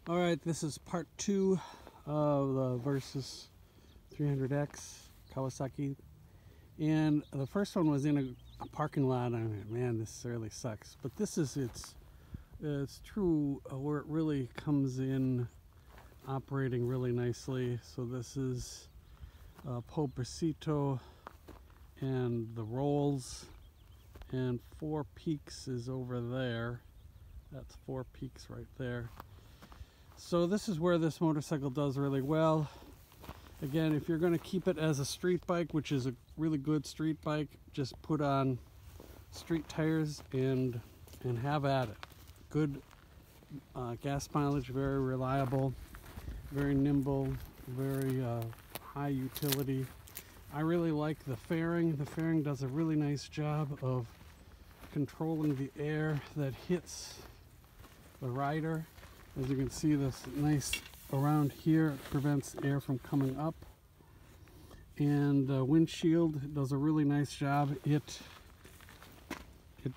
All right, this is part 2 of the Versys 300X Kawasaki, and the first one was in a parking lot. I mean, man, this really sucks. But this is it's true where it really comes in operating really nicely. So this is Pobrecito and the rolls, and Four Peaks is over there. That's Four Peaks right there. So this is where this motorcycle does really well. Again, if you're going to keep it as a street bike, which is a really good street bike, just put on street tires and have at it. Good gas mileage, very reliable, very nimble, very high utility. I really like the fairing. The fairing does a really nice job of controlling the air that hits the rider. As you can see, this nice around here prevents air from coming up. And windshield does a really nice job. It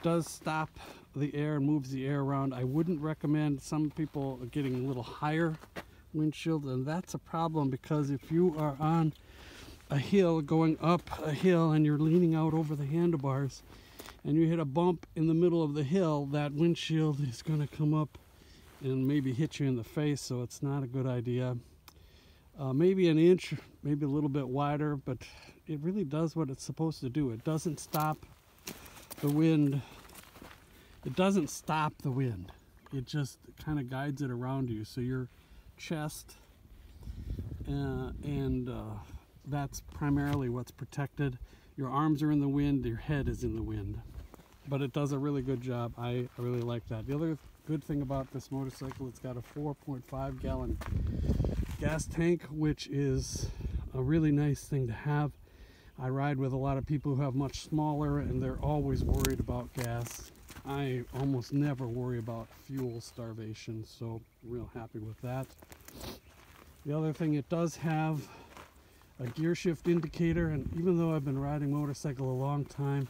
does stop the air and moves the air around. I wouldn't recommend, some people are getting a little higher windshield, and that's a problem because if you are on a hill, going up a hill, and you're leaning out over the handlebars and you hit a bump in the middle of the hill, that windshield is going to come up and maybe hit you in the face, so it's not a good idea. Maybe an inch, maybe a little bit wider, but it really does what it's supposed to do. It doesn't stop the wind. It doesn't stop the wind. It just kind of guides it around you. So your chest and that's primarily what's protected. Your arms are in the wind, your head is in the wind. But it does a really good job. I really like that. The other good thing about this motorcycle, it's got a 4.5 gallon gas tank, which is a really nice thing to have. I ride with a lot of people who have much smaller and they're always worried about gas. I almost never worry about fuel starvation, so I'm real happy with that. The other thing, it does have a gear shift indicator, and even though I've been riding motorcycle a long time,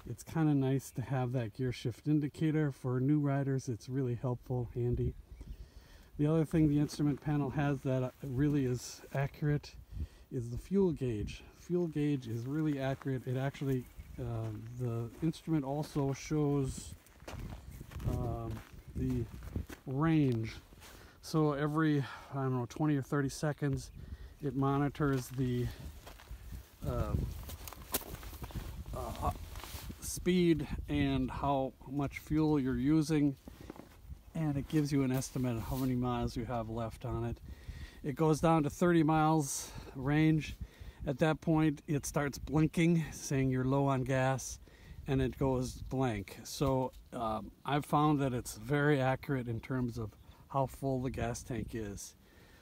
it's kind of nice to have that gear shift indicator. For new riders, it's really helpful, handy. The other thing the instrument panel has that really is accurate is the fuel gauge. Fuel gauge is really accurate. It actually, the instrument also shows the range. So every, I don't know, 20 or 30 seconds, it monitors the speed and how much fuel you're using, and it gives you an estimate of how many miles you have left on it. It goes down to 30 miles range. At that point it starts blinking saying you're low on gas, and it goes blank. So I've found that it's very accurate in terms of how full the gas tank is.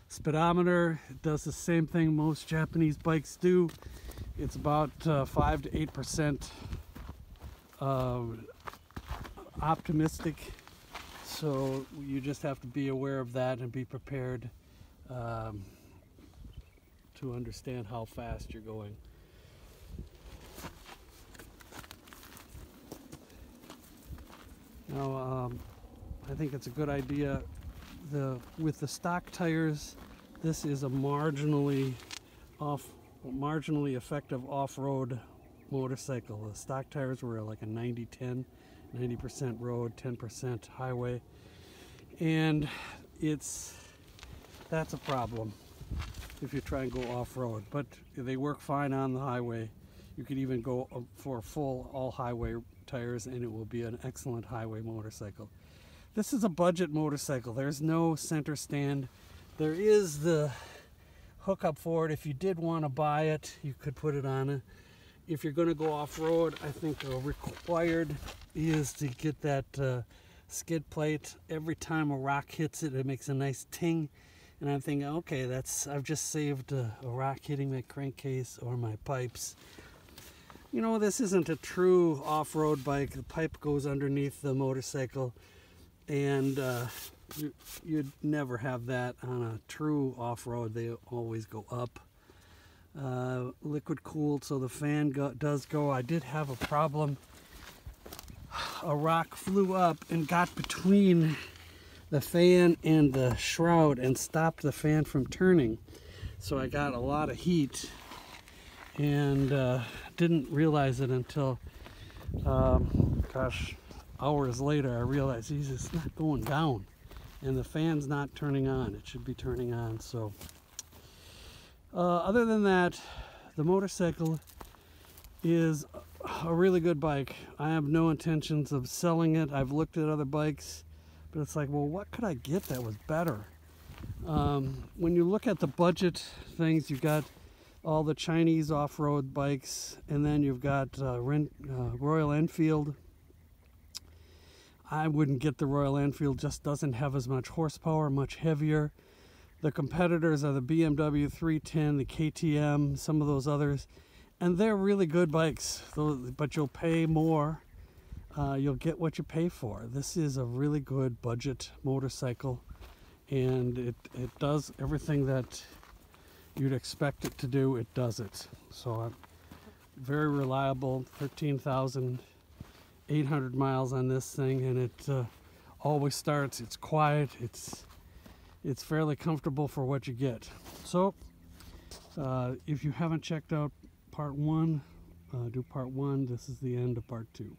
Speedometer does the same thing most Japanese bikes do. It's about 5 to 8% optimistic, so you just have to be aware of that and be prepared to understand how fast you're going. Now, I think it's a good idea. With the stock tires, this is a marginally effective off-road motorcycle. The stock tires were like a 90-10, 90% road, 10% highway, and that's a problem if you try and go off-road. But they work fine on the highway. You could even go for full all highway tires and it will be an excellent highway motorcycle. This is a budget motorcycle. There's no center stand. There is the hookup for it. If you did want to buy it, you could put it on it. If you're going to go off-road, I think required is to get that skid plate. Every time a rock hits it, it makes a nice ting. And I'm thinking, okay, I've just saved a rock hitting my crankcase or my pipes. You know, this isn't a true off-road bike. The pipe goes underneath the motorcycle, and you'd never have that on a true off-road. They always go up. Liquid cooled, so the fan does go. I did have a problem. A rock flew up and got between the fan and the shroud and stopped the fan from turning. So I got a lot of heat and didn't realize it until, gosh, hours later. I realized, geez, it's not going down and the fan's not turning on. It should be turning on. So other than that, the motorcycle is a really good bike. I have no intentions of selling it. I've looked at other bikes, but it's like, well, what could I get that was better? When you look at the budget things, you've got all the Chinese off-road bikes, and then you've got Royal Enfield. I wouldn't get the Royal Enfield, just doesn't have as much horsepower, much heavier. The competitors are the BMW 310, the KTM, some of those others, and they're really good bikes, but you'll pay more. You'll get what you pay for. This is a really good budget motorcycle, and it does everything that you'd expect it to do. It does it. So very reliable, 13,800 miles on this thing, and it always starts. It's quiet. It's fairly comfortable for what you get. So if you haven't checked out part 1, do part 1. This is the end of part 2.